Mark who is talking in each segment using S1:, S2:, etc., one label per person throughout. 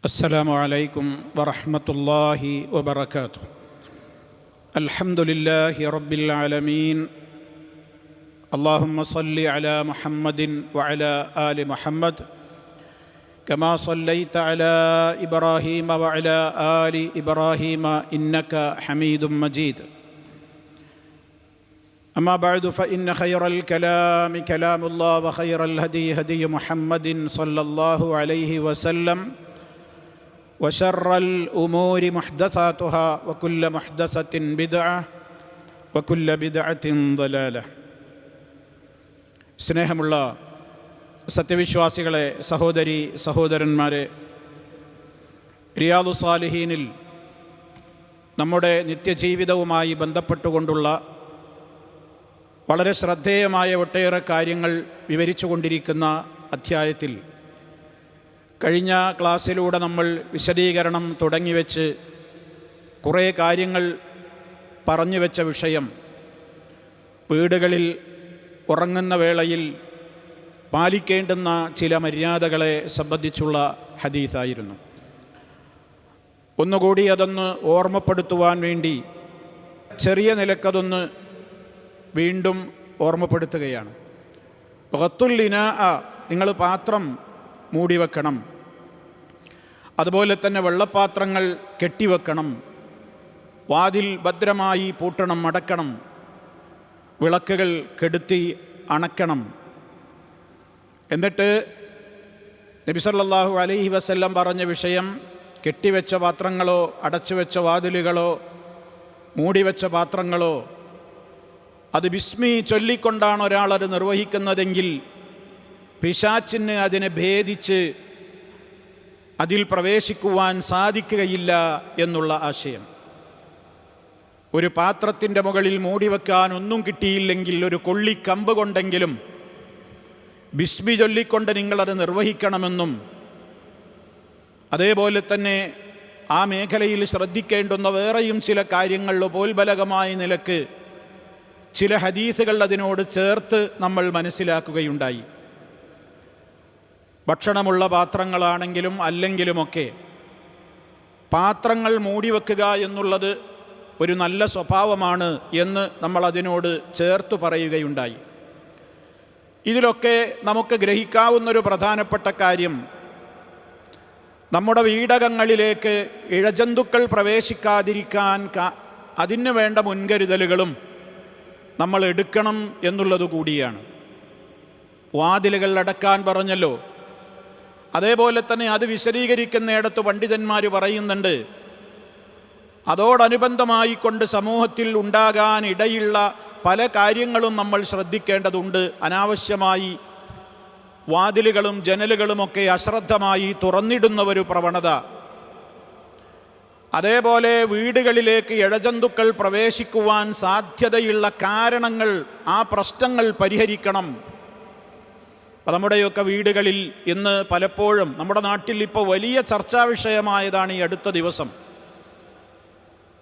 S1: السلام عليكم ورحمة الله وبركاته. الحمد لله رب العالمين. اللهم صل على محمد وعلى آل محمد كما صليت على إبراهيم وعلى آل إبراهيم إنك حميد مجيد. أما بعد فإن خير الكلام كلام الله وخير الهدي هدي محمد صلى الله عليه وسلم وشر الأمور محدثاتها وكل محدثة بدعة وكل بدعة ضلالة. സ്നേഹമുള്ള സത്യവിശ്വാസികളെ, സഹോദരി സഹോദരന്മാരെ, റിയാദു സാലിഹീനിൽ നമ്മുടെ നിത്യജീവിതവുമായി ബന്ധപ്പെട്ടുകൊണ്ടുള്ള വളരെ ശ്രദ്ധേയമായ ഒട്ടേറെ കാര്യങ്ങൾ വിവരിച്ചു കൊണ്ടിരിക്കുന്ന അധ്യായത്തിൽ കഴിഞ്ഞ ക്ലാസ്സിലൂടെ നമ്മൾ വിശദീകരണം തുടങ്ങിവെച്ച് കുറേ കാര്യങ്ങൾ പറഞ്ഞു വെച്ച വിഷയം വീടുകളിൽ ഉറങ്ങുന്ന വേളയിൽ പാലിക്കേണ്ടുന്ന ചില മര്യാദകളെ സംബന്ധിച്ചുള്ള ഹദീസായിരുന്നു. ഒന്നുകൂടി അതൊന്ന് ഓർമ്മപ്പെടുത്തുവാൻ വേണ്ടി ചെറിയ നിലക്കതൊന്ന് വീണ്ടും ഓർമ്മപ്പെടുത്തുകയാണ്. ഖത്തുല്ലിനാ, നിങ്ങൾ പാത്രം മൂടിവെക്കണം. അതുപോലെ തന്നെ വെള്ളപ്പാത്രങ്ങൾ കെട്ടിവെക്കണം. വാതിൽ ഭദ്രമായി പൂട്ടണം, അടക്കണം. വിളക്കുകൾ കെടുത്തി അണക്കണം. എന്നിട്ട് നബി സല്ലല്ലാഹു അലൈഹി വസല്ലം പറഞ്ഞ വിഷയം, കെട്ടിവെച്ച പാത്രങ്ങളോ അടച്ചുവെച്ച വാതിലുകളോ മൂടിവെച്ച പാത്രങ്ങളോ അത് ബിസ്മി ചൊല്ലിക്കൊണ്ടാണ് ഒരാളത് നിർവഹിക്കുന്നതെങ്കിൽ പിശാചിന് അതിനെ ഭേദിച്ച് അതിൽ പ്രവേശിക്കുവാൻ സാധിക്കുകയില്ല എന്നുള്ള ആശയം. ഒരു പാത്രത്തിൻ്റെ മുകളിൽ മൂടിവെക്കാൻ ഒന്നും കിട്ടിയില്ലെങ്കിൽ ഒരു കൊള്ളിക്കമ്പ് കൊണ്ടെങ്കിലും ബിസ്മി ചൊല്ലിക്കൊണ്ട് നിങ്ങളത് നിർവഹിക്കണമെന്നും, അതേപോലെ തന്നെ ആ മേഖലയിൽ ശ്രദ്ധിക്കേണ്ടുന്ന വേറെയും ചില കാര്യങ്ങൾ ഉപോത്ബലകമായ നിലക്ക് ചില ഹദീസുകൾ അതിനോട് ചേർത്ത് നമ്മൾ മനസ്സിലാക്കുകയുണ്ടായി. ഭക്ഷണമുള്ള പാത്രങ്ങളാണെങ്കിലും അല്ലെങ്കിലുമൊക്കെ പാത്രങ്ങൾ മൂടിവെക്കുക എന്നുള്ളത് ഒരു നല്ല സ്വഭാവമാണ് എന്ന് നമ്മൾ അതിനോട് ചേർത്ത് പറയുകയുണ്ടായി. ഇതിലൊക്കെ നമുക്ക് ഗ്രഹിക്കാവുന്നൊരു പ്രധാനപ്പെട്ട കാര്യം, നമ്മുടെ വീടകങ്ങളിലേക്ക് ഇഴജന്തുക്കൾ പ്രവേശിക്കാതിരിക്കാൻ അതിന് വേണ്ട മുൻകരുതലുകളും നമ്മൾ എടുക്കണം എന്നുള്ളത് കൂടിയാണ്. വാതിലുകൾ അടക്കാൻ പറഞ്ഞല്ലോ. അതേപോലെ തന്നെ അത് വിശദീകരിക്കുന്നിടത്ത് പണ്ഡിതന്മാർ പറയുന്നുണ്ട്, അതോടനുബന്ധമായി കൊണ്ട് സമൂഹത്തിൽ ഉണ്ടാകാൻ ഇടയുള്ള പല കാര്യങ്ങളും നമ്മൾ ശ്രദ്ധിക്കേണ്ടതുണ്ട്. അനാവശ്യമായി വാതിലുകളും ജനലുകളുമൊക്കെ അശ്രദ്ധമായി തുറന്നിടുന്ന ഒരു പ്രവണത, അതേപോലെ വീടുകളിലേക്ക് ഇഴജന്തുക്കൾ പ്രവേശിക്കുവാൻ സാധ്യതയുള്ള കാരണങ്ങൾ, ആ പ്രശ്നങ്ങൾ പരിഹരിക്കണം. നമ്മുടെയൊക്കെ വീടുകളിൽ ഇന്ന് പലപ്പോഴും നമ്മുടെ നാട്ടിൽ ഇപ്പോൾ വലിയ ചർച്ചാ വിഷയമായതാണ് ഈ അടുത്ത ദിവസം.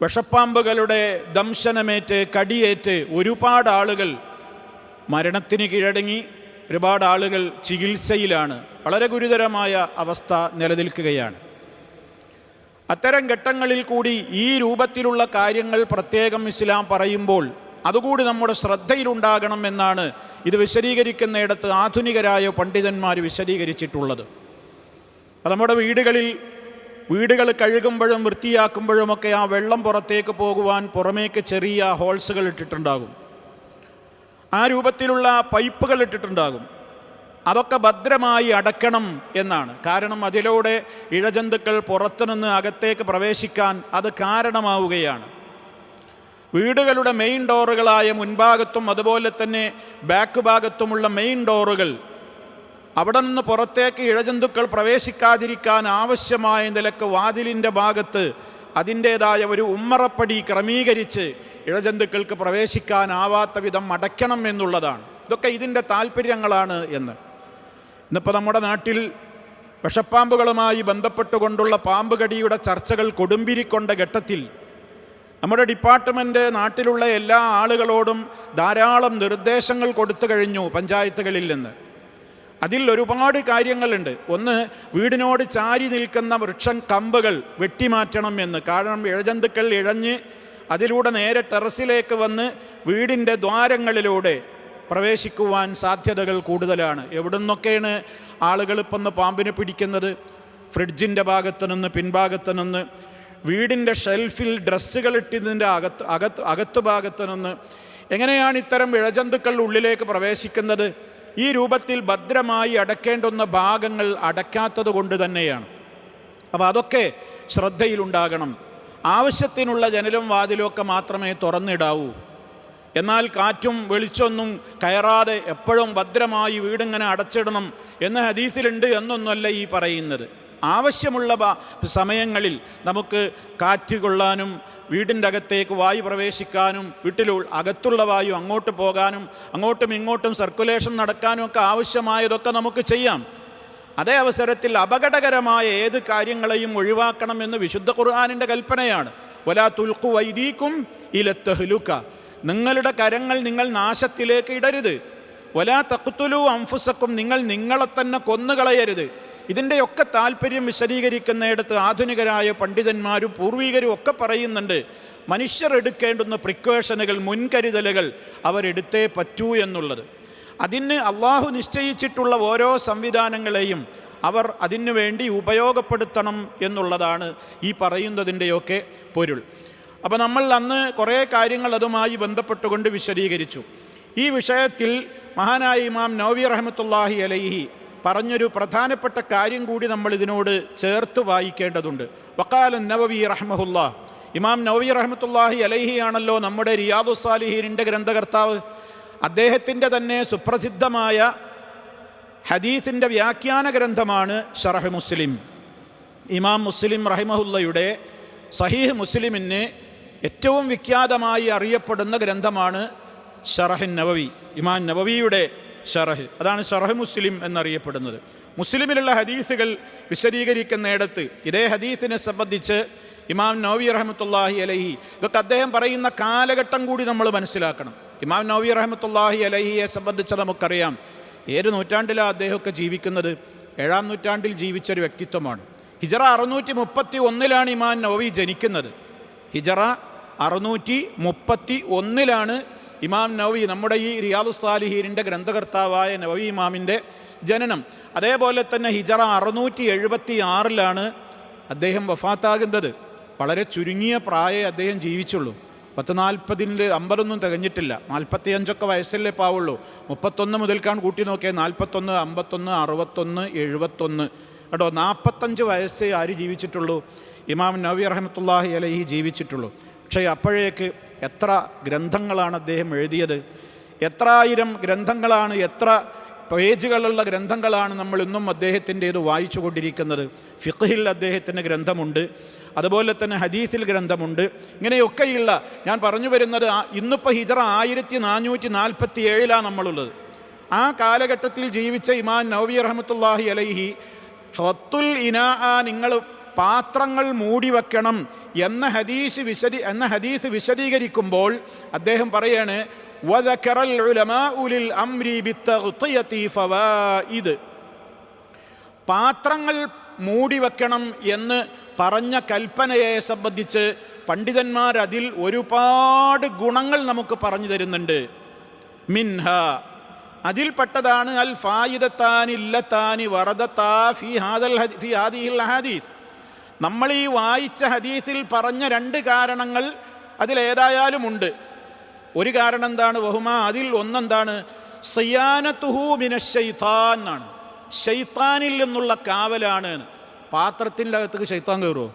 S1: വിഷപ്പാമ്പുകളുടെ ദംശനമേറ്റ് കടിയേറ്റ് ഒരുപാട് ആളുകൾ മരണത്തിന് കീഴടങ്ങി, ഒരുപാട് ആളുകൾ ചികിത്സയിലാണ്. വളരെ ഗുരുതരമായ അവസ്ഥ നിലനിൽക്കുകയാണ്. അത്തരം ഘട്ടങ്ങളിൽ കൂടി ഈ രൂപത്തിലുള്ള കാര്യങ്ങൾ പ്രത്യേകം ഇസ്ലാം പറയുമ്പോൾ അതുകൂടി നമ്മുടെ ശ്രദ്ധയിലുണ്ടാകണം എന്നാണ് ഇത് വിശദീകരിക്കുന്നിടത്ത് ആധുനികരായ പണ്ഡിതന്മാർ വിശദീകരിച്ചിട്ടുള്ളത്. നമ്മുടെ വീടുകൾ കഴുകുമ്പോഴും വൃത്തിയാക്കുമ്പോഴുമൊക്കെ ആ വെള്ളം പുറത്തേക്ക് പോകുവാൻ പുറമേക്ക് ചെറിയ ഹോൾസുകൾ ഇട്ടിട്ടുണ്ടാകും. ആ രൂപത്തിലുള്ള പൈപ്പുകൾ ഇട്ടിട്ടുണ്ടാകും. അതൊക്കെ ഭദ്രമായി അടക്കണം എന്നാണ്. കാരണം അതിലൂടെ ഇഴജന്തുക്കൾ പുറത്തുനിന്ന് അകത്തേക്ക് പ്രവേശിക്കാൻ അത് കാരണമാവുകയാണ്. വീടുകളുടെ മെയിൻ ഡോറുകളായ മുൻഭാഗത്തും അതുപോലെ തന്നെ ബാക്ക് ഭാഗത്തുമുള്ള മെയിൻ ഡോറുകൾ, അവിടെ നിന്ന് പുറത്തേക്ക് ഇഴജന്തുക്കൾ പ്രവേശിക്കാതിരിക്കാൻ ആവശ്യമായ നിലക്ക് വാതിലിൻ്റെ ഭാഗത്ത് അതിൻ്റേതായ ഒരു ഉമ്മറപ്പടി ക്രമീകരിച്ച് ഇഴജന്തുക്കൾക്ക് പ്രവേശിക്കാനാവാത്ത വിധം അടയ്ക്കണം എന്നുള്ളതാണ്. ഇതൊക്കെ ഇതിൻ്റെ താല്പര്യങ്ങളാണ് എന്ന്. ഇന്നിപ്പോൾ നമ്മുടെ നാട്ടിൽ വിഷപ്പാമ്പുകളുമായി ബന്ധപ്പെട്ടുകൊണ്ടുള്ള പാമ്പുകടിയുടെ ചർച്ചകൾ കൊടുമ്പിരിക്കൊണ്ട ഘട്ടത്തിൽ നമ്മുടെ ഡിപ്പാർട്ട്മെൻറ്റ് നാട്ടിലുള്ള എല്ലാ ആളുകളോടും ധാരാളം നിർദ്ദേശങ്ങൾ കൊടുത്തു കഴിഞ്ഞു പഞ്ചായത്തുകളിൽ നിന്ന്. അതിൽ ഒരുപാട് കാര്യങ്ങളുണ്ട്. ഒന്ന്, വീടിനോട് ചാരി നിൽക്കുന്ന വൃക്ഷം കമ്പുകൾ വെട്ടിമാറ്റണം എന്ന്. കാരണം ഇഴജന്തുക്കൾ ഇഴഞ്ഞ് അതിലൂടെ നേരെ ടെറസിലേക്ക് വന്ന് വീടിൻ്റെ ദ്വാരങ്ങളിലൂടെ പ്രവേശിക്കുവാൻ സാധ്യതകൾ കൂടുതലാണ്. എവിടെ നിന്നൊക്കെയാണ് ആളുകൾ ഇപ്പം പാമ്പിനെ പിടിക്കുന്നത്? ഫ്രിഡ്ജിൻ്റെ ഭാഗത്ത് നിന്ന്, പിൻഭാഗത്ത് നിന്ന്, വീടിൻ്റെ ഷെൽഫിൽ ഡ്രസ്സുകൾ ഇട്ടതിൻ്റെ അകത്ത് ഭാഗത്ത് നിന്ന്. എങ്ങനെയാണ് ഇത്തരം ഇഴജന്തുക്കൾ ഉള്ളിലേക്ക് പ്രവേശിക്കുന്നത്? ഈ രൂപത്തിൽ ഭദ്രമായി അടയ്ക്കേണ്ടുന്ന ഭാഗങ്ങൾ അടയ്ക്കാത്തത് കൊണ്ട് തന്നെയാണ്. അപ്പോൾ അതൊക്കെ ശ്രദ്ധയിലുണ്ടാകണം. ആവശ്യത്തിനുള്ള ജനലും വാതിലും ഒക്കെ മാത്രമേ തുറന്നിടാവൂ. എന്നാൽ കാറ്റും വെളിച്ചൊന്നും കയറാതെ എപ്പോഴും ഭദ്രമായി വീടിങ്ങനെ അടച്ചിടണം എന്ന ഹദീസിലുണ്ട് എന്നൊന്നുമല്ല ഈ പറയുന്നത്. ആവശ്യമുള്ള സമയങ്ങളിൽ നമുക്ക് കാറ്റ് കൊള്ളാനും വീടിൻ്റെ അകത്തേക്ക് വായു പ്രവേശിക്കാനും അകത്തുള്ള വായു അങ്ങോട്ട് പോകാനും അങ്ങോട്ടും ഇങ്ങോട്ടും സർക്കുലേഷൻ നടക്കാനും ഒക്കെ ആവശ്യമായതൊക്കെ നമുക്ക് ചെയ്യാം. അതേ അവസരത്തിൽ അപകടകരമായ ഏത് കാര്യങ്ങളെയും ഒഴിവാക്കണമെന്ന് വിശുദ്ധ ഖുർആനിൻ്റെ കൽപ്പനയാണ്. വലാ തുൽഖു വൈദീകും ഇലത്തഹ്ലുക, നിങ്ങളുടെ കരങ്ങൾ നിങ്ങൾ നാശത്തിലേക്ക് ഇടരുത്. വലാ തഖ്തുലു അൻഫുസക്കും, നിങ്ങൾ നിങ്ങളെ തന്നെ കൊന്നുകളയരുത്. ഇതിൻ്റെയൊക്കെ താല്പര്യം വിശദീകരിക്കുന്നിടത്ത് ആധുനികരായ പണ്ഡിതന്മാരും പൂർവികരും ഒക്കെ പറയുന്നുണ്ട്, മനുഷ്യർ എടുക്കേണ്ടുന്ന പ്രിക്കോഷനുകൾ, മുൻകരുതലുകൾ അവരെടുത്തേ പറ്റൂ എന്നുള്ളത്. അതിന് അള്ളാഹു നിശ്ചയിച്ചിട്ടുള്ള ഓരോ സംവിധാനങ്ങളെയും അവർ അതിനു വേണ്ടി ഉപയോഗപ്പെടുത്തണം എന്നുള്ളതാണ് ഈ പറയുന്നതിൻ്റെയൊക്കെ പൊരുൾ. അപ്പോൾ നമ്മൾ അന്ന് കുറേ കാര്യങ്ങൾ അതുമായി ബന്ധപ്പെട്ടുകൊണ്ട് വിശദീകരിച്ചു. ഈ വിഷയത്തിൽ മഹാനായ ഇമാം നവവി റഹ്മത്തുള്ളാഹി അലൈഹി പറഞ്ഞൊരു പ്രധാനപ്പെട്ട കാര്യം കൂടി നമ്മൾ ഇതിനോട് ചേർത്ത് വായിക്കേണ്ടതുണ്ട്. വഖാല നവവി റഹ്മഹുല്ലാ, ഇമാം നവവി റഹ്മത്തുള്ളാഹി അലൈഹിയാണല്ലോ നമ്മുടെ റിയാദുസ് സാലിഹീനിൻ്റെ ഗ്രന്ഥകർത്താവ്. അദ്ദേഹത്തിൻ്റെ തന്നെ സുപ്രസിദ്ധമായ ഹദീസിൻ്റെ വ്യാഖ്യാന ഗ്രന്ഥമാണ് ഷറഹ് മുസ്ലിം. ഇമാം മുസ്ലിം റഹിമഹുല്ലയുടെ സഹീഹ് മുസ്ലിമിന് ഏറ്റവും വിഖ്യാതമായി അറിയപ്പെടുന്ന ഗ്രന്ഥമാണ് ഷറഹ് നവവി, ഇമാം നവവിയുടെ ഷറഹ്. അതാണ് ഷറഹ് മുസ്ലിം എന്നറിയപ്പെടുന്നത്. മുസ്ലിമിലുള്ള ഹദീസുകൾ വിശദീകരിക്കുന്നിടത്ത് ഇതേ ഹദീസിനെ സംബന്ധിച്ച് ഇമാം നവവി റഹ്മത്തുള്ളാഹി അലൈഹി, ഇതൊക്കെ അദ്ദേഹം പറയുന്ന കാലഘട്ടം കൂടി നമ്മൾ മനസ്സിലാക്കണം. ഇമാം നവവി റഹ്മത്തുള്ളാഹി അലൈഹിയെ സംബന്ധിച്ച് നമുക്കറിയാം ഏത് നൂറ്റാണ്ടിലാണ് അദ്ദേഹമൊക്കെ ജീവിക്കുന്നത്? 7-ാം നൂറ്റാണ്ടിൽ ജീവിച്ചൊരു വ്യക്തിത്വമാണ്. ഹിജറ 631 ഇമാം നവവി ജനിക്കുന്നത്. ഹിജറ 631 ഇമാം നവവി, നമ്മുടെ ഈ റിയാദുസ് സാലിഹീനിൻ്റെ ഗ്രന്ഥകർത്താവായ നവവി ഇമാമിൻ്റെ ജനനം. അതേപോലെ തന്നെ ഹിജറ 676 അദ്ദേഹം വഫാത്താകുന്നത്. വളരെ ചുരുങ്ങിയ പ്രായമേ അദ്ദേഹം ജീവിച്ചുള്ളൂ. 40-50 തികഞ്ഞിട്ടില്ല. 45 വയസ്സല്ലേ പാവുള്ളൂ. 31 മുതൽക്കാണ് കൂട്ടി നോക്കിയാൽ 41, 51, 61, 71 കേട്ടോ. 45 വയസ്സേ ആര് ജീവിച്ചിട്ടുള്ളൂ? ഇമാം നവവി റഹ്മത്തുള്ളാഹി അലൈഹി ജീവിച്ചിട്ടുള്ളൂ. പക്ഷേ അപ്പോഴേക്ക് എത്ര ഗ്രന്ഥങ്ങളാണ് അദ്ദേഹം എഴുതിയത്! എത്രായിരം ഗ്രന്ഥങ്ങളാണ്, എത്ര പേജുകളുള്ള ഗ്രന്ഥങ്ങളാണ് നമ്മൾ ഇന്നും അദ്ദേഹത്തിൻ്റേത് വായിച്ചു കൊണ്ടിരിക്കുന്നത്. ഫിഖ്ഹിൽ അദ്ദേഹത്തിന് ഗ്രന്ഥമുണ്ട്, അതുപോലെ തന്നെ ഹദീസിൽ ഗ്രന്ഥമുണ്ട്. ഇങ്ങനെയൊക്കെയുള്ള, ഞാൻ പറഞ്ഞു വരുന്നത് ഇന്നിപ്പോൾ ഹിജറ 1447 നമ്മളുള്ളത്. ആ കാലഘട്ടത്തിൽ ജീവിച്ച ഇമാം നവവി റഹ്മത്തുള്ളാഹി അലൈഹി ഹത്തുൽ ഇനാ, നിങ്ങൾ പാത്രങ്ങൾ മൂടി വെക്കണം എന്ന ഹദീസ് വിശദീകരിക്കുമ്പോൾ അദ്ദേഹം പറയാണ്, വദക്കറൽ ഉലമാഉ ലിൽ അംരി ബിത്തഗ്തിയതി ഫവായിദ്, പാത്രങ്ങൾ മൂടി വെക്കണം എന്ന് പറഞ്ഞ കൽപ്പനയെ സംബന്ധിച്ച് പണ്ഡിതന്മാർ അതിൽ ഒരുപാട് ഗുണങ്ങൾ നമുക്ക് പറഞ്ഞു തരുന്നുണ്ട്. മിൻഹ, അതിൽപ്പെട്ടതാണ് അൽ ഫായിദത്താനി ഇല്ലത്താനി വറദത്താ ഫി ഹാദിഹിൽ ഹദീസ്. നമ്മൾ ഈ വായിച്ച ഹദീസിൽ പറഞ്ഞ 2 കാരണങ്ങൾ അതിലേതായാലും ഉണ്ട്. ഒരു കാരണം എന്താണ്? വഹുമ, അതിൽ ഒന്നെന്താണ്? സിയാനത്തുഹു മിനശ്ശൈത്താൻ എന്നാണ്. ശൈത്താനിൽ നിന്നുള്ള കാവലാണ്. പാത്രത്തിൻ്റെ അകത്തേക്ക് ശൈത്താൻ കയറുമോ?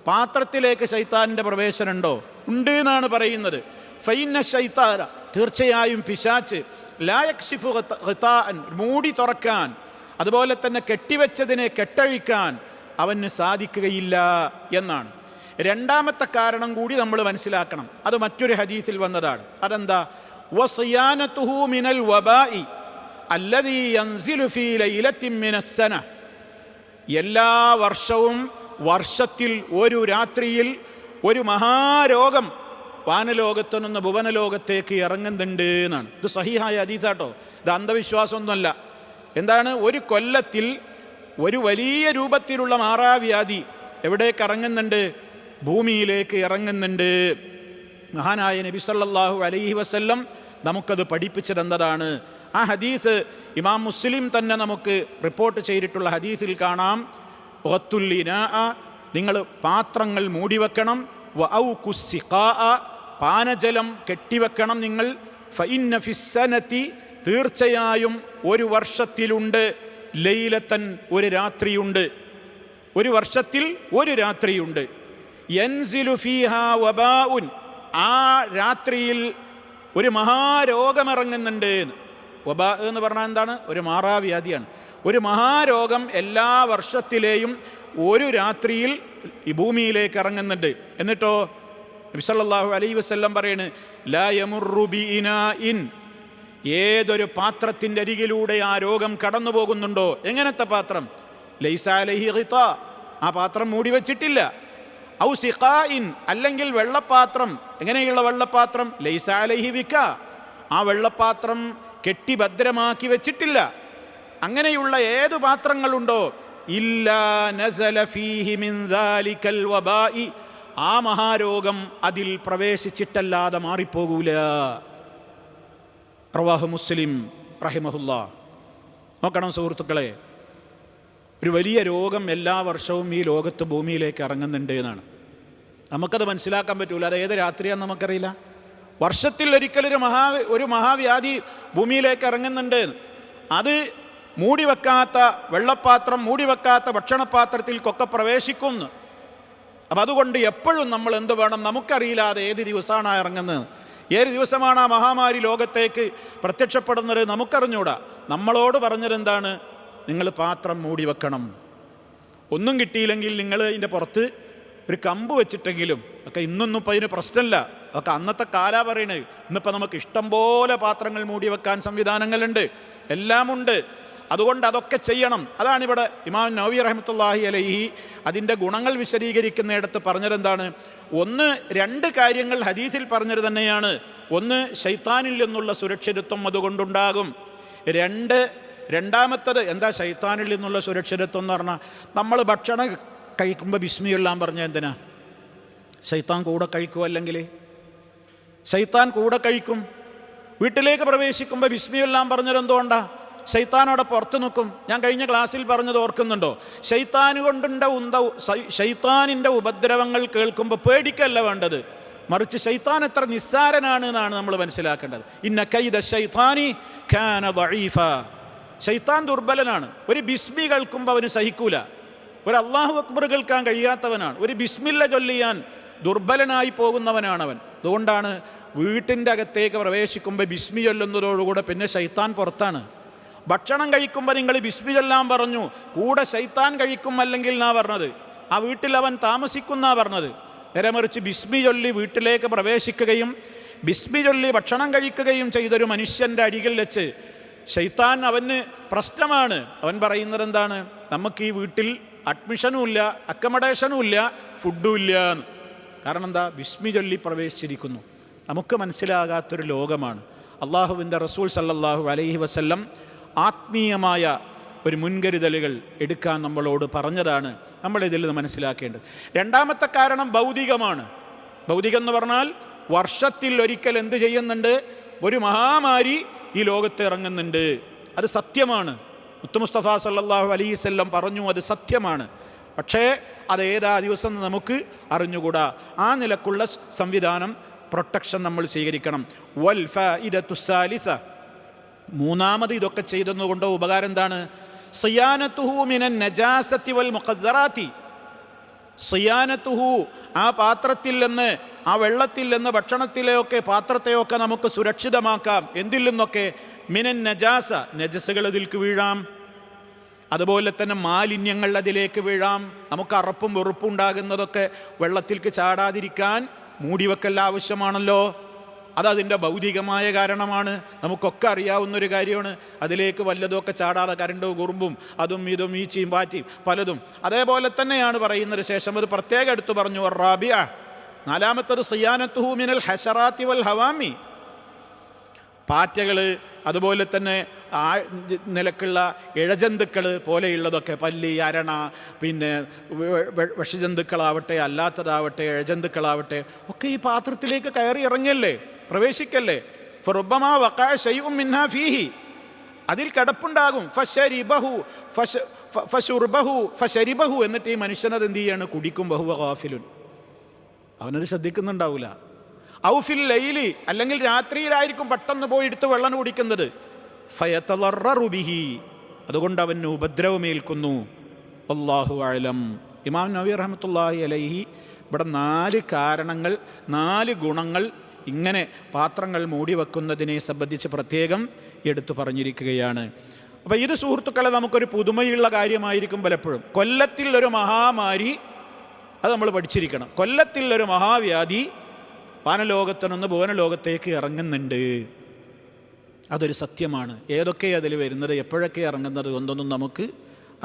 S1: പാത്രത്തിലേക്ക് ശൈത്താനിൻ്റെ പ്രവേശനം ഉണ്ടോ? ഉണ്ട് എന്നാണ് പറയുന്നത്. ഫൈന ശൈത്താന, തീർച്ചയായും പിശാച്ച്, ലാ യക്ഷിഫു ഖിതാഅൻ, മൂടി തുറക്കാൻ, അതുപോലെ തന്നെ കെട്ടിവെച്ചതിനെ കെട്ടഴിക്കാൻ അവന് സാധിക്കുകയില്ല എന്നാണ്. രണ്ടാമത്തെ കാരണം കൂടി നമ്മൾ മനസ്സിലാക്കണം. അത് മറ്റൊരു ഹദീസിൽ വന്നതാണ്. അതെന്താ? വസിയാനതുഹു മിനൽ വബാഇ അല്ലദീ യൻസിലു ഫീ ലൈലത്തിൻ മിനസ്സന, എല്ലാ വർഷവും വർഷത്തിൽ ഒരു രാത്രിയിൽ ഒരു മഹാരോഗം വാനലോകത്തു നിന്ന് ഭുവനലോകത്തേക്ക് ഇറങ്ങുന്നുണ്ട് എന്നാണ്. ഇത് സഹീഹായ ഹദീസാട്ടോ, ഇത് അന്ധവിശ്വാസമൊന്നുമല്ല. എന്താണ്? ഒരു കൊല്ലത്തിൽ ഒരു വലിയ രൂപത്തിലുള്ള മാറാവ്യാധി എവിടേക്ക് ഇറങ്ങുന്നുണ്ട്? ഭൂമിയിലേക്ക് ഇറങ്ങുന്നുണ്ട്. മഹാനായ നബി സല്ലല്ലാഹു അലൈഹി വസല്ലം നമുക്കത് പഠിപ്പിച്ചു തന്നതാണ്. ആ ഹദീസ് ഇമാം മുസ്ലിം തന്നെ നമുക്ക് റിപ്പോർട്ട് ചെയ്തിട്ടുള്ള ഹദീസിൽ കാണാം, നിങ്ങൾ പാത്രങ്ങൾ മൂടിവെക്കണം, പാനജലം കെട്ടിവെക്കണം നിങ്ങൾ. ഫഇന്ന ഫിസ്സനതി, തീർച്ചയായും ഒരു വർഷത്തിലുണ്ട്, ലൈലത്തൻ, ഒരു രാത്രിയുണ്ട്, ഒരു വർഷത്തിൽ ഒരു രാത്രിയുണ്ട്. യൻസിലു ഫീഹാ വബാഉൻ, ആ രാത്രിയിൽ ഒരു മഹാരോഗമിറങ്ങുന്നുണ്ട്. വബാ എന്ന് പറഞ്ഞാൽ എന്താണ്? ഒരു മാറാവ്യാധിയാണ്. ഒരു മഹാരോഗം എല്ലാ വർഷത്തിലെയും ഒരു രാത്രിയിൽ ഈ ഭൂമിയിലേക്ക് ഇറങ്ങുന്നുണ്ട്. എന്നിട്ടോ നബി സല്ലല്ലാഹു അലൈഹി വസല്ലം പറയാണ്, ലാ യമുറു ബിഇനാഇൻ, ഏതൊരു പാത്രത്തിൻ്റെ അരികിലൂടെ ആ രോഗം കടന്നു പോകുന്നുണ്ടോ. എങ്ങനത്തെ പാത്രം? ലൈസ അലൈഹി ഗിതാ, ആ പാത്രം മൂടി വച്ചിട്ടില്ല. ഔ സിഖാഇൻ, അല്ലെങ്കിൽ വെള്ളപ്പാത്രം. എങ്ങനെയുള്ള വെള്ളപ്പാത്രം? ലൈസ അലൈഹി വികാ, ആ വെള്ളപ്പാത്രം കെട്ടി ഭദ്രമാക്കി വെച്ചിട്ടില്ല. അങ്ങനെയുള്ള ഏതു പാത്രങ്ങളുണ്ടോ, ഇല്ലാ നസല ഫീഹി മിൻ ദാലികൽ വബാഇ, ആ മഹാരോഗം അതിൽ പ്രവേശിച്ചിട്ടല്ലാതെ മാറിപ്പോകൂല. റവാഹു മുസ്ലിം റഹിമഹുല്ലാ. നോക്കണം സുഹൃത്തുക്കളെ, ഒരു വലിയ രോഗം എല്ലാ വർഷവും ഈ ലോകത്ത് ഭൂമിയിലേക്ക് ഇറങ്ങുന്നുണ്ട് എന്നാണ്. നമുക്കത് മനസ്സിലാക്കാൻ പറ്റൂല. അത് ഏത് രാത്രിയാണെന്ന് നമുക്കറിയില്ല. വർഷത്തിൽ ഒരിക്കലൊരു ഒരു മഹാവ്യാധി ഭൂമിയിലേക്ക് ഇറങ്ങുന്നുണ്ട്. അത് മൂടിവെക്കാത്ത വെള്ളപ്പാത്രം, മൂടിവെക്കാത്ത ഭക്ഷണപാത്രത്തിൽക്കൊക്കെ പ്രവേശിക്കുന്നു. അപ്പം അതുകൊണ്ട് എപ്പോഴും നമ്മൾ എന്ത് വേണം? നമുക്കറിയില്ല അത് ഏത് ദിവസമാണ് ഇറങ്ങുന്നത്, ഏത് ദിവസമാണ് ആ മഹാമാരി ലോകത്തേക്ക് പ്രത്യക്ഷപ്പെടുന്നത്, നമുക്കറിഞ്ഞൂടാ. നമ്മളോട് പറഞ്ഞതെന്താണ്? നിങ്ങൾ പാത്രം മൂടി വെക്കണം. ഒന്നും കിട്ടിയില്ലെങ്കിൽ നിങ്ങൾ ഇതിൻ്റെ പുറത്ത് ഒരു കമ്പ് വെച്ചിട്ടെങ്കിലും ഒക്കെ. ഇന്നൊന്നും ഇപ്പം അതിന് പ്രശ്നമില്ല, അതൊക്കെ അന്നത്തെ കാലാ പറയണത്. ഇന്നിപ്പോൾ നമുക്ക് ഇഷ്ടം പോലെ പാത്രങ്ങൾ മൂടി വെക്കാൻ സംവിധാനങ്ങളുണ്ട്, എല്ലാമുണ്ട്. അതുകൊണ്ട് അതൊക്കെ ചെയ്യണം. അതാണിവിടെ ഇമാം നവവി റഹ്മത്തുള്ളാഹി അലൈഹി അതിൻ്റെ ഗുണങ്ങൾ വിശദീകരിക്കുന്നിടത്ത് പറഞ്ഞതെന്താണ്? ഒന്ന്, രണ്ട് കാര്യങ്ങൾ ഹദീസിൽ പറഞ്ഞത് തന്നെയാണ്. ഒന്ന്, ശൈത്താനിൽ നിന്നുള്ള സുരക്ഷിതത്വം അതുകൊണ്ടുണ്ടാകും. രണ്ടാമത്തത് എന്താ ശൈത്താനിൽ നിന്നുള്ള സുരക്ഷിതത്വം എന്ന് പറഞ്ഞാൽ, നമ്മൾ ഭക്ഷണം കഴിക്കുമ്പോൾ ബിസ്മിയെല്ലാം പറഞ്ഞാൽ എന്തിനാ? ശൈത്താൻ കൂടെ കഴിക്കും. അല്ലെങ്കിൽ ശൈത്താൻ കൂടെ കഴിക്കും. വീട്ടിലേക്ക് പ്രവേശിക്കുമ്പോൾ ബിസ്മിയെല്ലാം പറഞ്ഞത് എന്തുകൊണ്ടാണ്? ശൈത്താനോടെ പുറത്ത് നിൽക്കും. ഞാൻ കഴിഞ്ഞ ക്ലാസ്സിൽ പറഞ്ഞത് ഓർക്കുന്നുണ്ടോ? ശൈത്താനിൻ്റെ ഉപദ്രവങ്ങൾ കേൾക്കുമ്പോൾ പേടിക്കല്ല വേണ്ടത്, മറിച്ച് ശൈത്താൻ എത്ര നിസ്സാരനാണ് എന്നാണ് നമ്മൾ മനസ്സിലാക്കേണ്ടത്. ഇന്ന കൈദ ശൈത്താനി കാന ദഈഫ, ശൈത്താൻ ദുർബലനാണ്. ഒരു ബിസ്മി കേൾക്കുമ്പോൾ അവന് സഹിക്കൂല. ഒരു അല്ലാഹു അക്ബർ കേൾക്കാൻ കഴിയാത്തവനാണ്. ഒരു ബിസ്മില്ല ചൊല്ലിയാൻ ദുർബലനായി പോകുന്നവനാണവൻ. അതുകൊണ്ടാണ് വീട്ടിൻ്റെ അകത്തേക്ക് പ്രവേശിക്കുമ്പോൾ ബിസ്മി ചൊല്ലുന്നതോടുകൂടെ പിന്നെ ശൈത്താൻ പുറത്താണ്. ഭക്ഷണം കഴിക്കുമ്പോൾ നിങ്ങൾ ബിസ്മി ചൊല്ലാൻ പറഞ്ഞു, കൂടെ ശൈത്താൻ കഴിക്കും അല്ലെങ്കിൽ എന്നാ പറഞ്ഞത്. ആ വീട്ടിൽ അവൻ താമസിക്കുന്നാ പറഞ്ഞത്. നേരെ മറിച്ച് ബിസ്മി ചൊല്ലി വീട്ടിലേക്ക് പ്രവേശിക്കുകയും ബിസ്മി ചൊല്ലി ഭക്ഷണം കഴിക്കുകയും ചെയ്തൊരു മനുഷ്യൻ്റെ അരികിൽ വെച്ച് ശൈത്താൻ അവന് പ്രശ്നമാണ്. അവൻ പറയുന്നത് എന്താണ്? നമുക്ക് ഈ വീട്ടിൽ അഡ്മിഷനും ഇല്ല, അക്കമഡേഷനും ഇല്ല, ഫുഡും ഇല്ല. കാരണം എന്താ? ബിസ്മി ചൊല്ലി പ്രവേശിച്ചിരിക്കുന്നു. നമുക്ക് മനസ്സിലാകാത്തൊരു ലോകമാണ്. അള്ളാഹുവിൻ്റെ റസൂൽ സല്ലല്ലാഹു അലൈഹി വസല്ലം ആത്മീയമായ ഒരു മുൻകരുതലുകൾ എടുക്കാൻ നമ്മളോട് പറഞ്ഞതാണ്. നമ്മളിതിൽ നിന്ന് മനസ്സിലാക്കേണ്ടത്. രണ്ടാമത്തെ കാരണം ഭൗതികമാണ്. ഭൗതികം എന്ന് പറഞ്ഞാൽ വർഷത്തിൽ ഒരിക്കൽ എന്ത് ചെയ്യുന്നുണ്ട്? ഒരു മഹാമാരി ഈ ലോകത്ത് ഇറങ്ങുന്നുണ്ട്. അത് സത്യമാണ്. മുത്ത് മുസ്തഫ സല്ലല്ലാഹു അലൈഹി വസല്ലം പറഞ്ഞു, അത് സത്യമാണ്. പക്ഷേ അതേതാ ദിവസം നമുക്ക് അറിഞ്ഞുകൂടാ. ആ നിലക്കുള്ള സംവിധാനം, പ്രൊട്ടക്ഷൻ നമ്മൾ സ്വീകരിക്കണം. വൽ ഫായിദത്തു സാലിസ, മൂന്നാമത് ഇതൊക്കെ ചെയ്തെന്നുകൊണ്ട് ഉപകാരം എന്താണ്? സിയാനത്തുഹു മിനൻ നജാസത്തി വൽ മുഖദ്ദറാത്തി, സിയാനത്തുഹു, ആ പാത്രത്തിൽ നിന്ന്, ആ വെള്ളത്തിൽ നിന്ന്, ഭക്ഷണത്തിലെയൊക്കെ പാത്രത്തെയൊക്കെ നമുക്ക് സുരക്ഷിതമാക്കാം. എന്തിൽ നിന്നൊക്കെ? മിനൻ നജാസ, നജസുകൾ അതിലേക്ക് വീഴാം. അതുപോലെ തന്നെ മാലിന്യങ്ങൾ അതിലേക്ക് വീഴാം. നമുക്ക് അറപ്പും വെറുപ്പും ഉണ്ടാകുന്നതൊക്കെ വെള്ളത്തിലേക്ക് ചാടാതിരിക്കാൻ മൂടിവെക്കൽ ആവശ്യമാണല്ലോ. അതതിൻ്റെ ഭൗതികമായ കാരണമാണ്. നമുക്കൊക്കെ അറിയാവുന്നൊരു കാര്യമാണ്. അതിലേക്ക് വല്ലതുമൊക്കെ ചാടാതെ കരണ്ട് കുറുമ്പും അതും ഇതും ഈച്ചയും പാറ്റിയും പലതും. അതേപോലെ തന്നെയാണ് പറയുന്നത്. ശേഷം അത് പ്രത്യേകം എടുത്തു പറഞ്ഞു. റാബിഅ, നാലാമത്തത് സിയാനത്തുഹു മിനൽ ഹശറാത്തി വൽ ഹവാമി, പാറ്റകൾ, അതുപോലെ തന്നെ നിലക്കുള്ള ഇഴജന്തുക്കൾ പോലെയുള്ളതൊക്കെ, പല്ലി, അരണ, പിന്നെ വിഷജന്തുക്കളാവട്ടെ അല്ലാത്തതാവട്ടെ ഇഴജന്തുക്കളാവട്ടെ ഒക്കെ ഈ പാത്രത്തിലേക്ക് കയറി ഇറങ്ങല്ലേ, പ്രവേശിക്കല്ലേ. ഫറുബ്ബമാ വഖഅ ശൈഉം മിൻഹാ ഫീഹി, അതിൽ കിടപ്പുണ്ടാകും. ഫശരിബഹു എന്നിട്ട് ഈ മനുഷ്യനത് എന്ത് ചെയ്യാണ്, കുടിക്കും. ബഹുവ ഗാഫിലുൻ, അവനത് ശ്രദ്ധിക്കുന്നുണ്ടാവില്ല. ഔഫിൽ ലൈലി, അല്ലെങ്കിൽ രാത്രിയിലായിരിക്കും പെട്ടെന്ന് പോയി എടുത്ത് വെള്ളം കുടിക്കുന്നത്. ഫയതളററു ബിഹി, അതുകൊണ്ട് അവന് ഉപദ്രവമേൽക്കുന്നു. അല്ലാഹു അഅലം. ഇമാം നവവി റഹ്മത്തുള്ളാഹി അലൈഹി ഇവിടെ 4 കാരണങ്ങൾ, 4 ഗുണങ്ങൾ ഇങ്ങനെ പാത്രങ്ങൾ മൂടി വെക്കുന്നതിനെ സംബന്ധിച്ച് പ്രത്യേകം എടുത്തു പറഞ്ഞിരിക്കുകയാണ്. അപ്പോൾ ഇത് സുഹൃത്തുക്കളെ നമുക്കൊരു പുതുമയുള്ള കാര്യമായിരിക്കും പലപ്പോഴും. കൊല്ലത്തിൽ ഒരു മഹാമാരി, അത് നമ്മൾ പഠിച്ചിരിക്കണം. കൊല്ലത്തിൽ ഒരു മഹാവ്യാധി വാനലോകത്തുനിന്ന് ഭുവനലോകത്തേക്ക് ഇറങ്ങുന്നുണ്ട്. അതൊരു സത്യമാണ്. ഏതൊക്കെ അതിൽ വരുന്നത്, എപ്പോഴൊക്കെ ഇറങ്ങുന്നത് ഒന്നൊന്നും നമുക്ക്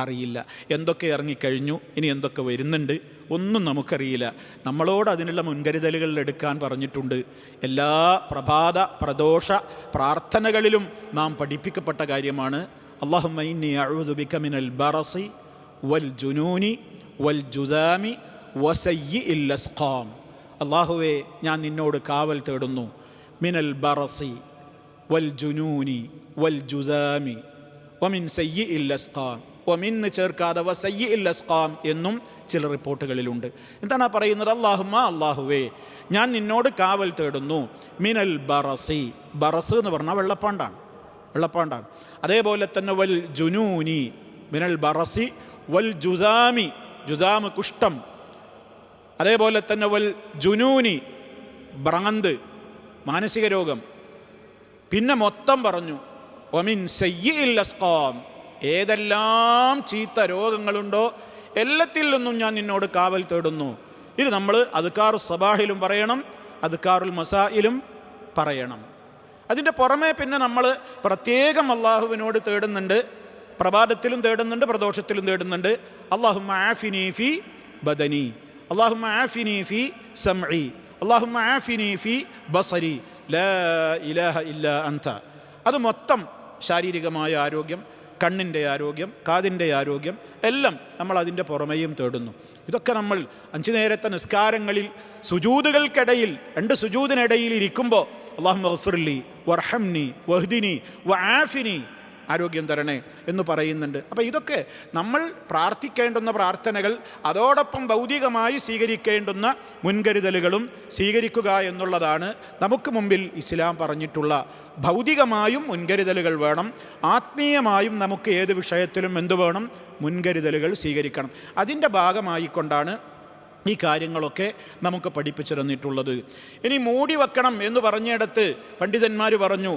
S1: അറിയില്ല. എന്തൊക്കെ ഇറങ്ങിക്കഴിഞ്ഞു, ഇനി എന്തൊക്കെ വരുന്നുണ്ട്, ഒന്നും നമുക്കറിയില്ല. നമ്മളോട് അതിനുള്ള മുൻകരുതലുകൾ എടുക്കാൻ പറഞ്ഞിട്ടുണ്ട്. എല്ലാ പ്രഭാത പ്രദോഷ പ്രാർത്ഥനകളിലും നാം പഠിപ്പിക്കപ്പെട്ട കാര്യമാണ്. അല്ലാഹുമ്മ ഇന്നി അഊദു ബിക മിനൽ ബറസി വൽ ജുനൂനി വൽ ജുദാമി വസയ്യിഇൽ അസ്ഖാം. അല്ലാഹുവേ, ഞാൻ നിന്നോട് കാവൽ തേടുന്നു. മിനൽ ബറസി വൽ ജുനൂനി വൽ ജുദാമി വമിൻ സയ്യിഇൽ അസ്ഖാം. വമിന്ന് ചേർക്കാതെ വസയ്യിഇൽ അസ്ഖാം എന്നും ചില റിപ്പോർട്ടുകളിലുണ്ട്. എന്താണ് പറയുന്നത്? അല്ലാഹുമ്മ, അല്ലാഹുവേ, ഞാൻ നിന്നോട് കാവൽ തേടുന്നു. മിനൽ ബറസി, ബറസ് എന്ന് പറഞ്ഞാൽ വെള്ളപ്പാണ്ടാണ്. അതേപോലെ തന്നെ വൽ ജുനൂനി, മിനൽ ബറസി വൽ ജുദാമി, ജുദാമ് കുഷ്ഠം. അതേപോലെ തന്നെ വൽ ജുനൂനി, ഭ്രാന്ത്, മാനസിക രോഗം. പിന്നെ മൊത്തം പറഞ്ഞു വമിൻ സയ്യിഇൽ അസ്ഖാം, ഏതെല്ലാം ചീത്ത രോഗങ്ങളുണ്ടോ എല്ലാത്തിൽ നിന്നും ഞാൻ നിന്നോട് കാവൽ തേടുന്നു. ഇത് നമ്മൾ അദ്കാറുൽ സബാഹിലും പറയണം, അദ്കാറുൽ മസായിലും പറയണം. അതിൻ്റെ പുറമെ പിന്നെ നമ്മൾ പ്രത്യേകം അള്ളാഹുവിനോട് തേടുന്നുണ്ട്. പ്രഭാതത്തിലും തേടുന്നുണ്ട്, പ്രദോഷത്തിലും തേടുന്നുണ്ട്. അല്ലാഹുമ്മ ആഫിനി ഫി ബദനി, അല്ലാഹുമ്മ ആഫിനി ഫി സമഇ, അല്ലാഹുമ്മ ആഫിനി ഫി ബസരി, ലാ ഇലാഹ ഇല്ലാ അൻത. അത് മൊത്തം ശാരീരികമായ ആരോഗ്യം, കണ്ണിൻ്റെ ആരോഗ്യം, കാതിൻ്റെ ആരോഗ്യം എല്ലാം നമ്മൾ അതിൻ്റെ പുറമെയും തേടുന്നു. ഇതൊക്കെ നമ്മൾ 5 നേരത്തെ നിസ്കാരങ്ങളിൽ സുജൂദുകൾക്കിടയിൽ 2 സുജൂദിനിടയിൽ ഇരിക്കുമ്പോൾ അല്ലാഹുമ്മ ഗ്ഫിർലി വർഹംനി വഹ്ദിനി വആഫിനി, ആരോഗ്യം തരണേ എന്ന് പറയുന്നുണ്ട്. അപ്പോൾ ഇതൊക്കെ നമ്മൾ പ്രാർത്ഥിക്കേണ്ടുന്ന പ്രാർത്ഥനകൾ, അതോടൊപ്പം ഭൗതികമായി സ്വീകരിക്കേണ്ടുന്ന മുൻകരുതലുകളും സ്വീകരിക്കുക എന്നുള്ളതാണ് നമുക്ക് മുമ്പിൽ ഇസ്ലാം പറഞ്ഞിട്ടുള്ള. ഭൗതികമായും മുൻകരുതലുകൾ വേണം, ആത്മീയമായും നമുക്ക് ഏത് വിഷയത്തിലും എന്തു വേണം, മുൻകരുതലുകൾ സ്വീകരിക്കണം. അതിൻ്റെ ഭാഗമായിക്കൊണ്ടാണ് ഈ കാര്യങ്ങളൊക്കെ നമുക്ക് പഠിപ്പിച്ചു തന്നിട്ടുള്ളത്. ഇനി മൂടി വെക്കണം എന്ന് പറഞ്ഞിടത്ത് പണ്ഡിതന്മാർ പറഞ്ഞു,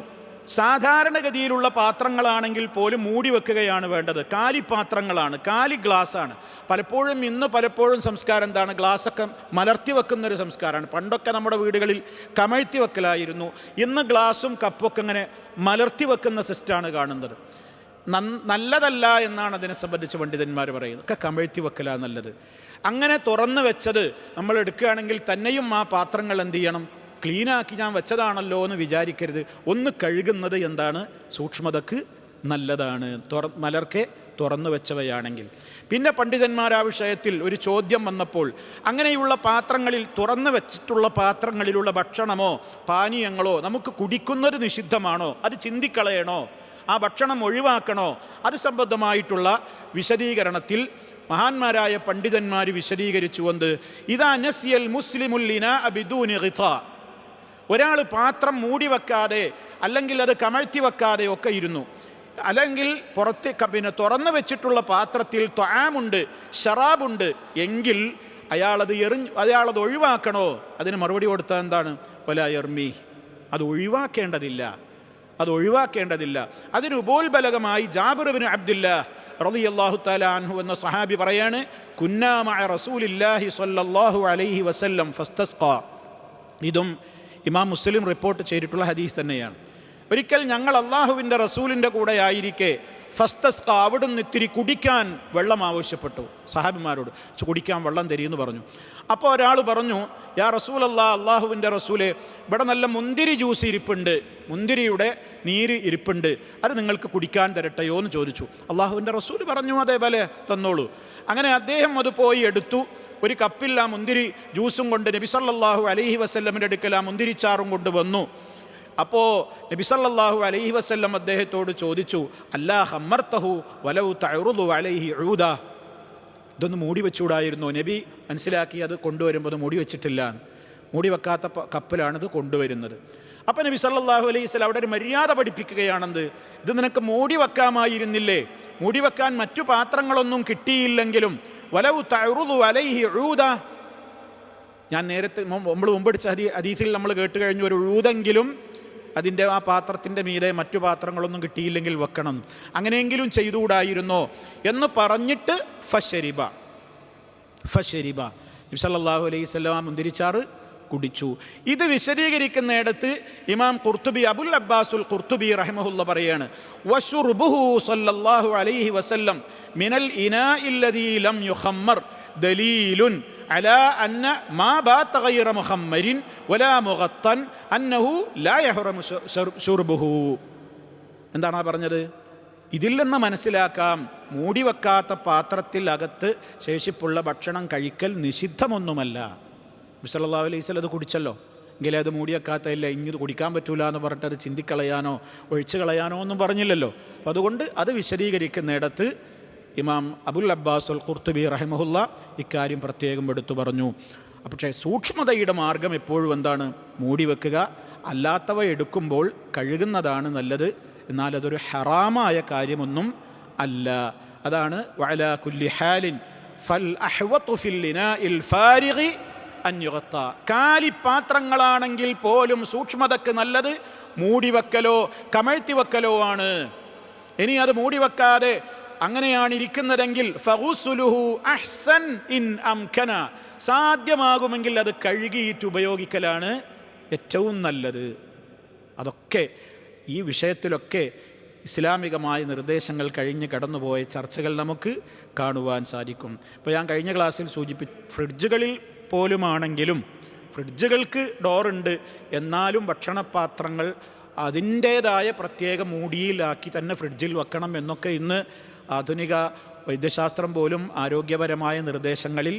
S1: സാധാരണഗതിയിലുള്ള പാത്രങ്ങളാണെങ്കിൽ പോലും മൂടി വെക്കുകയാണ് വേണ്ടത്. കാലിപ്പാത്രങ്ങളാണ്, കാലി ഗ്ലാസ്സാണ്. പലപ്പോഴും സംസ്കാരം എന്താണ്, ഗ്ലാസ്സൊക്കെ മലർത്തി വെക്കുന്നൊരു സംസ്കാരമാണ്. പണ്ടൊക്കെ നമ്മുടെ വീടുകളിൽ കമഴ്ത്തി വെക്കലായിരുന്നു. ഇന്ന് ഗ്ലാസും കപ്പൊക്കെ ഇങ്ങനെ മലർത്തി വെക്കുന്ന സിസ്റ്റമാണ് കാണുന്നത്. നല്ലതല്ല എന്നാണ് അതിനെ സംബന്ധിച്ച് പണ്ഡിതന്മാർ പറയുന്നത്. ഒക്കെ കമഴ്ത്തി വെക്കല നല്ലത്. അങ്ങനെ തുറന്നു വെച്ചത് നമ്മൾ എടുക്കുകയാണെങ്കിൽ തന്നെയും ആ പാത്രങ്ങൾ എന്ത് ചെയ്യണം, ക്ലീനാക്കി ഞാൻ വെച്ചതാണല്ലോ എന്ന് വിചാരിക്കരുത്. ഒന്ന് കഴുകുന്നത് എന്താണ്, സൂക്ഷ്മതക്ക് നല്ലതാണ്, മലർക്കെ തുറന്നു വെച്ചവയാണെങ്കിൽ. പിന്നെ പണ്ഡിതന്മാർ ആ വിഷയത്തിൽ ഒരു ചോദ്യം വന്നപ്പോൾ, അങ്ങനെയുള്ള പാത്രങ്ങളിൽ, തുറന്നു വെച്ചിട്ടുള്ള പാത്രങ്ങളിലുള്ള ഭക്ഷണമോ പാനീയങ്ങളോ നമുക്ക് കുടിക്കുന്നത് നിഷിദ്ധമാണോ, അത് ചിന്തിക്കളയണോ, ആ ഭക്ഷണം ഒഴിവാക്കണോ, അത് സംബന്ധമായിട്ടുള്ള വിശദീകരണത്തിൽ മഹാന്മാരായ പണ്ഡിതന്മാർ വിശദീകരിച്ചുകൊണ്ട്, ഇദാ നസിയൽ മുസ്ലിമുൽ ഇനാ ബിദൂനി ഗിതാ, ഒരാൾ പാത്രം മൂടി വെക്കാതെ അല്ലെങ്കിൽ അത് കമഴ്ത്തി വെക്കാതെ ഒക്കെ ഇരുന്നു, അല്ലെങ്കിൽ പിന്നെ തുറന്നു വെച്ചിട്ടുള്ള പാത്രത്തിൽ ത്വആമുണ്ട്, ശറാബുണ്ട് എങ്കിൽ അയാളത് ഒഴിവാക്കണോ? അതിന് മറുപടി കൊടുത്താൽ എന്താണ്, വലാ യർമി, അത് ഒഴിവാക്കേണ്ടതില്ല. അതിന് ഉപോത്ബലകമായി ജാബിർ ഇബ്നു അബ്ദുല്ലാഹ് റളിയല്ലാഹു തആല അൻഹു എന്ന സഹാബി പറയാണ്, കുന്നാ മഅ റസൂലില്ലാഹി സ്വല്ലല്ലാഹു അലൈഹി വസല്ലം ഫസ്തസ്ഖാ. ഇതും ഇമാം മുസ്ലിം റിപ്പോർട്ട് ചെയ്തിട്ടുള്ള ഹദീസ് തന്നെയാണ്. ഒരിക്കൽ ഞങ്ങൾ അള്ളാഹുവിൻ്റെ റസൂലിൻ്റെ കൂടെ ആയിരിക്കെ ഫസ്തസ്ക, അവിടുന്ന് ഇത്തിരി കുടിക്കാൻ വെള്ളം ആവശ്യപ്പെട്ടു. സഹാബിമാരോട് കുടിക്കാൻ വെള്ളം തരീന്ന് പറഞ്ഞു. അപ്പോൾ ഒരാൾ പറഞ്ഞു, യാ റസൂലല്ലാ, അള്ളാഹുവിൻ്റെ റസൂലെ, ഇവിടെ നല്ല മുന്തിരി ജ്യൂസ് ഇരിപ്പുണ്ട്, മുന്തിരിയുടെ നീര് ഇരിപ്പുണ്ട്, അത് നിങ്ങൾക്ക് കുടിക്കാൻ തരട്ടെയോ എന്ന് ചോദിച്ചു. അള്ളാഹുവിൻ്റെ റസൂൽ പറഞ്ഞു, അതേപോലെ തന്നോളൂ. അങ്ങനെ അദ്ദേഹം അത് പോയി എടുത്തു. ഒരു കപ്പിൽ ആ മുന്തിരി ജ്യൂസും കൊണ്ട് നബി സല്ലല്ലാഹു അലൈഹി വസല്ലമിൻ്റെ അടുക്കൽ ആ മുന്തിരിച്ചാറും കൊണ്ട് വന്നു. അപ്പോൾ നബി സല്ലല്ലാഹു അലൈഹി വസല്ലം അദ്ദേഹത്തോട് ചോദിച്ചു, അല്ലാ ഹമ്മർതഹു വലൗ തഅറുദു അലൈഹി ഊദ, ഇതൊന്ന് മൂടി വെച്ചുകൂടായിരുന്നോ? നബി മനസ്സിലാക്കി അത് കൊണ്ടുവരുമ്പോൾ അത് മൂടി വെച്ചിട്ടില്ല, മൂടി വെക്കാത്ത കപ്പിലാണിത് കൊണ്ടുവരുന്നത്. അപ്പം നബി സല്ലല്ലാഹു അലൈഹി വസല്ലം അവിടെ ഒരു മര്യാദ പഠിപ്പിക്കുകയാണെന്ത്, ഇത് നിനക്ക് മൂടി വെക്കാമായിരുന്നില്ലേ? മൂടി വെക്കാൻ മറ്റു പാത്രങ്ങളൊന്നും കിട്ടിയില്ലെങ്കിലും വലൗ തഅറുദു അലൈഹി ഊദ, ഞാൻ നേരത്തെ നമ്മൾ മുമ്പടിച്ച ഹദീസിൽ നമ്മൾ കേട്ട് കഴിഞ്ഞു, ഒരു ഊതെങ്കിലും അതിൻ്റെ ആ പാത്രത്തിൻ്റെ മീതെ മറ്റു പാത്രങ്ങളൊന്നും കിട്ടിയില്ലെങ്കിൽ വെക്കണം, അങ്ങനെയെങ്കിലും ചെയ്തുകൂടായിരുന്നോ എന്ന് പറഞ്ഞിട്ട് ഫശരിബ നബി സല്ലല്ലാഹു അലൈഹി വസല്ലം ആ മുന്തിരിച്ചാറ് കുടിച്ചു. ഇത് വിശദീകരിക്കുന്നിടത്ത് ഇമാം ഖുർത്തുബി, അബുൽ അബ്ബാസുൽ ഖുർത്തുബി റഹിമഹുല്ല പറയാണ്, വശുർബുഹു സല്ലല്ലാഹു അലൈഹി വസല്ലം മിനൽ ഇനാഇ അല്ലദീ ലം യുഖമ്മർ ദലീലുൻ അലാ അന്ന മാ ബാത ഗൈറ മുഖമ്മരിൻ വലാ മുഗത്തൻ അന്നഹു ലാ യഹ്റമു ശുർബുഹു. എന്താണ് പറഞ്ഞത്? ഇതിൽ നിന്ന് മനസ്സിലാക്കാം, മൂടി വെക്കാത്ത പാത്രത്തിൽ അകത്ത് ശേഷിപ്പുള്ള ഭക്ഷണം കഴിക്കൽ നിഷിദ്ധമൊന്നുമല്ല. നബി സല്ലല്ലാഹു അലൈഹി വസല്ലം അത് കുടിച്ചല്ലോ, എങ്കിലേ അത് മൂടി വെക്കാത്തല്ല, ഇനി കുടിക്കാൻ പറ്റൂല എന്ന് പറഞ്ഞിട്ട് അത് ചിന്തിക്കളയാനോ ഒഴിച്ചു കളയാനോ ഒന്നും പറഞ്ഞില്ലല്ലോ. അപ്പം അതുകൊണ്ട് അത് വിശദീകരിക്കുന്നിടത്ത് ഇമാം അബുൽ അബ്ബാസുൽ ഖുർത്തുബി റഹിമഹുല്ല ഇക്കാര്യം പ്രത്യേകം എടുത്തു പറഞ്ഞു. പക്ഷേ സൂക്ഷ്മതയുടെ മാർഗം എപ്പോഴും എന്താണ്? മൂടി വെക്കുക, അല്ലാത്തവ എടുക്കുമ്പോൾ കഴുകുന്നതാണ് നല്ലത്. എന്നാൽ അതൊരു ഹറാമായ കാര്യമൊന്നും അല്ല. അതാണ് വഅലാ കുല്ലി ഹാലിൻ ഫൽ അഹ്വതു ഫിൽ ഇനാഇൽ ഫാരിഗി അൻ യുഗത്ത. കാലിപ്പാത്രങ്ങളാണെങ്കിൽ പോലും സൂക്ഷ്മതക്ക് നല്ലത് മൂടിവെക്കലോ കമഴ്ത്തി വെക്കലോ ആണ്. ഇനി അത് മൂടിവെക്കാതെ അങ്ങനെയാണ് ഇരിക്കുന്നതെങ്കിൽ ഫഗുസ്ലുഹു അഹ്സൻ ഇൻ അംകന, സാധ്യമാകുമെങ്കിൽ അത് കഴുകിയിട്ട് ഉപയോഗിക്കലാണ് ഏറ്റവും നല്ലത്. അതൊക്കെ ഈ വിഷയത്തിലൊക്കെ ഇസ്ലാമികമായ നിർദ്ദേശങ്ങൾ കഴിഞ്ഞ് കടന്നുപോയ ചർച്ചകൾ നമുക്ക് കാണുവാൻ സാധിക്കും. ഇപ്പോൾ ഞാൻ കഴിഞ്ഞ ക്ലാസ്സിൽ ഫ്രിഡ്ജുകളിൽ പോലുമാണെങ്കിലും ഫ്രിഡ്ജുകൾക്ക് ഡോറുണ്ട്, എന്നാലും ഭക്ഷണപാത്രങ്ങൾ അതിൻ്റേതായ പ്രത്യേക മൂടിയിലാക്കി തന്നെ ഫ്രിഡ്ജിൽ വെക്കണം എന്നൊക്കെ ഇന്ന് ആധുനിക വൈദ്യശാസ്ത്രം പോലും ആരോഗ്യപരമായ നിർദ്ദേശങ്ങളിൽ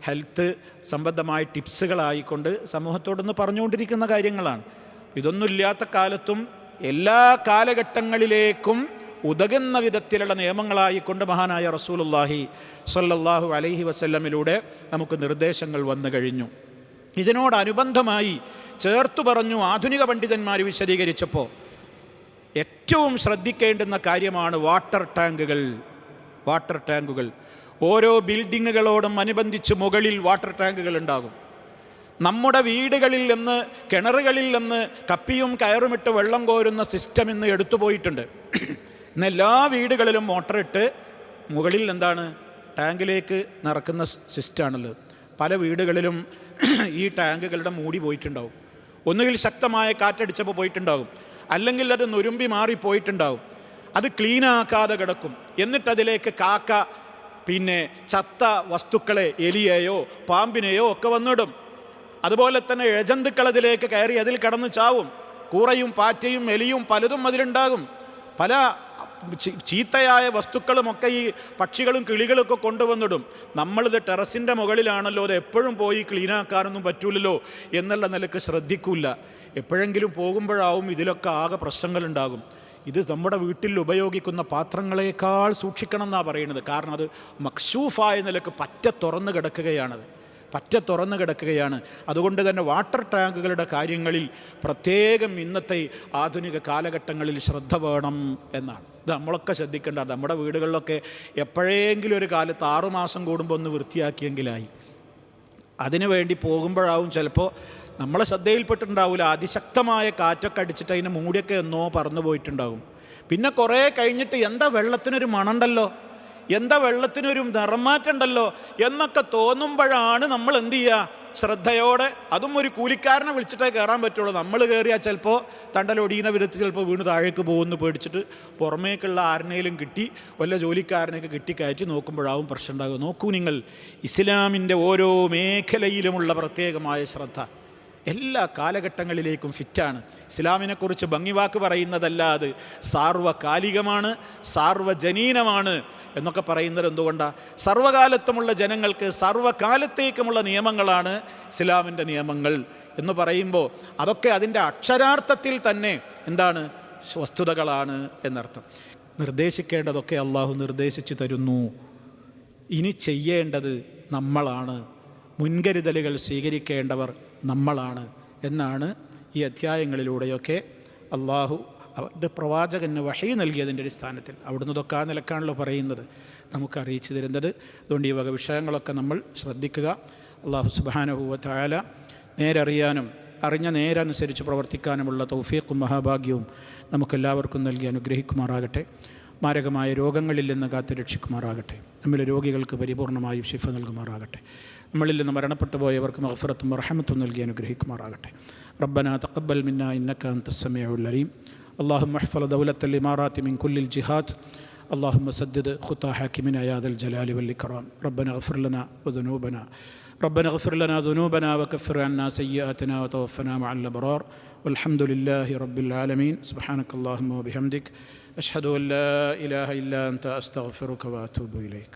S1: ഹെൽത്ത് സംബന്ധമായ ടിപ്സുകളായിക്കൊണ്ട് സമൂഹത്തോടൊന്ന് പറഞ്ഞുകൊണ്ടിരിക്കുന്ന കാര്യങ്ങളാണ്. ഇതൊന്നുമില്ലാത്ത കാലത്തും എല്ലാ കാലഘട്ടങ്ങളിലേക്കും ഉതകുന്ന വിധത്തിലുള്ള നിയമങ്ങളായിക്കൊണ്ട് മഹാനായ റസൂലുള്ളാഹി സ്വല്ലല്ലാഹു അലൈഹി വസല്ലമിലൂടെ നമുക്ക് നിർദ്ദേശങ്ങൾ വന്നു കഴിഞ്ഞു. ഇതിനോടനുബന്ധമായി ചേർത്തു പറഞ്ഞു ആധുനിക പണ്ഡിതന്മാർ വിശദീകരിച്ചപ്പോൾ ഏറ്റവും ശ്രദ്ധിക്കേണ്ടുന്ന കാര്യമാണ് വാട്ടർ ടാങ്കുകൾ. ഓരോ ബിൽഡിങ്ങുകളോടും അനുബന്ധിച്ച് മുകളിൽ വാട്ടർ ടാങ്കുകൾ ഉണ്ടാകും. നമ്മുടെ വീടുകളിൽ നിന്ന്, കിണറുകളിൽ നിന്ന് കപ്പിയും കയറുമിട്ട് വെള്ളം കോരുന്ന സിസ്റ്റം ഇന്ന് എടുത്തുപോയിട്ടുണ്ട്. ഇന്ന് എല്ലാ വീടുകളിലും മോട്ടറിട്ട് മുകളിൽ എന്താണ് ടാങ്കിലേക്ക് നിറക്കുന്ന സിസ്റ്റമാണുള്ളത്. പല വീടുകളിലും ഈ ടാങ്കുകളുടെ മൂടി പോയിട്ടുണ്ടാവും. ഒന്നുകിൽ ശക്തമായ കാറ്റടിച്ചപ്പോൾ പോയിട്ടുണ്ടാകും, അല്ലെങ്കിൽ അത് നുരുമ്പി മാറിപ്പോയിട്ടുണ്ടാവും. അത് ക്ലീനാക്കാതെ കിടക്കും. എന്നിട്ടതിലേക്ക് കാക്ക പിന്നെ ചത്ത വസ്തുക്കളെ, എലിയെയോ പാമ്പിനെയോ ഒക്കെ വന്നിടും. അതുപോലെ തന്നെ ഇഴജന്തുക്കൾ അതിലേക്ക് കയറി അതിൽ കടന്ന് ചാവും. കൂറയും പാറ്റയും എലിയും പലതും അതിലുണ്ടാകും. പല ചീത്തയായ വസ്തുക്കളുമൊക്കെ ഈ പക്ഷികളും കിളികളൊക്കെ കൊണ്ടുവന്നിടും. നമ്മളിത് ടെറസിൻ്റെ മുകളിലാണല്ലോ, അത് എപ്പോഴും പോയി ക്ലീനാക്കാനൊന്നും പറ്റൂലല്ലോ എന്നുള്ള നിലക്ക് ശ്രദ്ധിക്കില്ല. എപ്പോഴെങ്കിലും പോകുമ്പോഴാവും ഇതിലൊക്കെ ആകെ പ്രശ്നങ്ങളുണ്ടാകും. ഇത് നമ്മുടെ വീട്ടിൽ ഉപയോഗിക്കുന്ന പാത്രങ്ങളെക്കാൾ സൂക്ഷിക്കണം എന്നാണ് പറയുന്നത്. കാരണം അത് മക്ശൂഫായ നിലക്ക് പറ്റ തുറന്നു കിടക്കുകയാണ്. അതുകൊണ്ട് തന്നെ വാട്ടർ ടാങ്കുകളുടെ കാര്യങ്ങളിൽ പ്രത്യേകം ഇന്നത്തെ ആധുനിക കാലഘട്ടങ്ങളിൽ ശ്രദ്ധ വേണം എന്നാണ്. ഇത് നമ്മളൊക്കെ ശ്രദ്ധിക്കേണ്ടത്. നമ്മുടെ വീടുകളിലൊക്കെ എപ്പോഴെങ്കിലും ഒരു കാലത്ത് 6 മാസം കൂടുമ്പോൾ ഒന്ന് വൃത്തിയാക്കിയെങ്കിലായി. അതിനു വേണ്ടി പോകുമ്പോഴാവും ചിലപ്പോൾ നമ്മളെ ശ്രദ്ധയിൽപ്പെട്ടിട്ടുണ്ടാവില്ല, അതിശക്തമായ കാറ്റൊക്കെ അടിച്ചിട്ട് അതിന് മൂടിയൊക്കെ എന്നോ പറന്നു പോയിട്ടുണ്ടാകും. പിന്നെ കുറേ കഴിഞ്ഞിട്ട് എന്താ വെള്ളത്തിനൊരു മണമുണ്ടല്ലോ, എന്താ വെള്ളത്തിനൊരു നിറമാറ്റമുണ്ടല്ലോ എന്നൊക്കെ തോന്നുമ്പോഴാണ് നമ്മൾ എന്ത് ചെയ്യുക, ശ്രദ്ധയോടെ, അതും ഒരു കൂലിക്കാരനെ വിളിച്ചിട്ടേ കയറാൻ പറ്റുള്ളൂ. നമ്മൾ കയറിയാൽ ചിലപ്പോൾ തണ്ടലൊടിയുന്ന വിധത്തിൽ ചിലപ്പോൾ വീണ് താഴേക്ക് പോകുമെന്ന് പേടിച്ചിട്ട് പുറമേക്കുള്ള ആരിനേലും കിട്ടി വല്ല ജോലിക്കാരനെയൊക്കെ കിട്ടിക്കയറ്റി നോക്കുമ്പോഴാവും പ്രശ്നം ഉണ്ടാകുക. നോക്കൂ നിങ്ങൾ, ഇസ്ലാമിൻ്റെ ഓരോ മേഖലയിലുമുള്ള പ്രത്യേകമായ ശ്രദ്ധ എല്ലാ കാലഘട്ടങ്ങളിലേക്കും ഫിറ്റാണ്. ഇസ്ലാമിനെക്കുറിച്ച് ഭംഗിവാക്ക് പറയുന്നതല്ല, അത് സാർവകാലികമാണ്, സാർവജനീനമാണ് എന്നൊക്കെ പറയുന്നത് എന്തുകൊണ്ടാണ്? സർവകാലത്തുമുള്ള ജനങ്ങൾക്ക് സർവകാലത്തേക്കുമുള്ള നിയമങ്ങളാണ് ഇസ്ലാമിൻ്റെ നിയമങ്ങൾ എന്ന് പറയുമ്പോൾ അതൊക്കെ അതിൻ്റെ അക്ഷരാർത്ഥത്തിൽ തന്നെ എന്താണ്? വസ്തുതകളാണ് എന്നർത്ഥം. നിർദ്ദേശിക്കേണ്ടതൊക്കെ അള്ളാഹു നിർദ്ദേശിച്ചു തരുന്നു. ഇനി ചെയ്യേണ്ടത് നമ്മളാണ്, മുൻകരുതലുകൾ സ്വീകരിക്കേണ്ടവർ നമ്മളാണ് എന്നാണ് ഈ അധ്യായങ്ങളിലൂടെയൊക്കെ അള്ളാഹു അവരുടെ പ്രവാചകന് വഹി നൽകിയതിൻ്റെ അടിസ്ഥാനത്തിൽ അവിടുന്ന് ഇതൊക്കെ ആ നിലക്കാണല്ലോ പറയുന്നത്, നമുക്ക് അറിയിച്ചു തരുന്നത്. അതുകൊണ്ട് ഈ വക വിഷയങ്ങളൊക്കെ നമ്മൾ ശ്രദ്ധിക്കുക. അള്ളാഹു സുബ്ഹാനഹു വ തആല നേരറിയാനും അറിഞ്ഞ നേരനുസരിച്ച് പ്രവർത്തിക്കാനുമുള്ള തൗഫീഖും മഹാഭാഗ്യവും നമുക്കെല്ലാവർക്കും നൽകി അനുഗ്രഹിക്കുമാറാകട്ടെ. മാരകമായ രോഗങ്ങളിൽ നിന്ന് കാത്ത് രക്ഷിക്കുമാറാകട്ടെ. നമ്മിലെ രോഗികൾക്ക് പരിപൂർണമായും ശിഫ നൽകുമാറാകട്ടെ. നമ്മളിൽ നിന്ന് മരണപ്പെട്ടു പോയവർക്ക് മഗ്ഫിറത്തും റഹ്മത്തും നൽകി അനുഗ്രഹിക്കുമാറാകട്ടെ. റബ്ബനാ തഖബ്ബൽ മിന്നാ ഇന്നക അൻതസ് സമീഉൽ അലീം. اللهم احفظ دولة الإمارات من كل الجهات. اللهم سدد خطى حاكمنا يا ذا الجلال والإكرام. ربنا اغفر لنا وذنوبنا ربنا اغفر لنا ذنوبنا وكفر عنا سيئاتنا وتوفنا مع الأبرار والحمد لله رب العالمين. سبحانك اللهم وبحمدك أشهد أن لا إله إلا أنت أستغفرك وأتوب إليك.